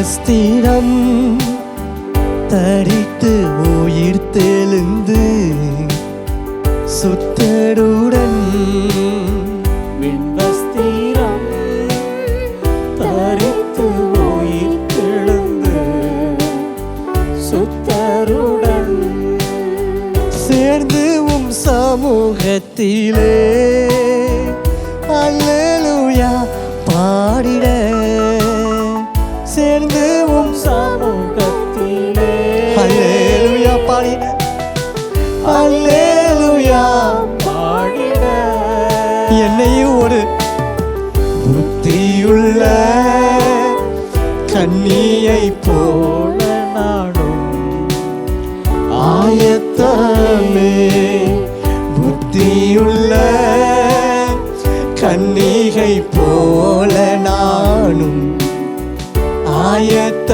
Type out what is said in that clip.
வஸ்திரம் தரித்து உயிர் தெழுந்து சுத்தருடன் வஸ்திரம் தரித்து உயிர் தெழுந்து சுத்தருடன் சேர்ந்து சமூகத்திலே அல்லேலூயா பாடிட சேர்ந்து சமூகத்திலே அல்லேலூயா பாடிட அல்லேலூயா பாடிட என்னையும் ஒரு புத்தியுள்ள கன்னியை போல நாடும் ஆயத்தமே புத்தியுள்ள கன்னிகை போல நானும் ஆயத்த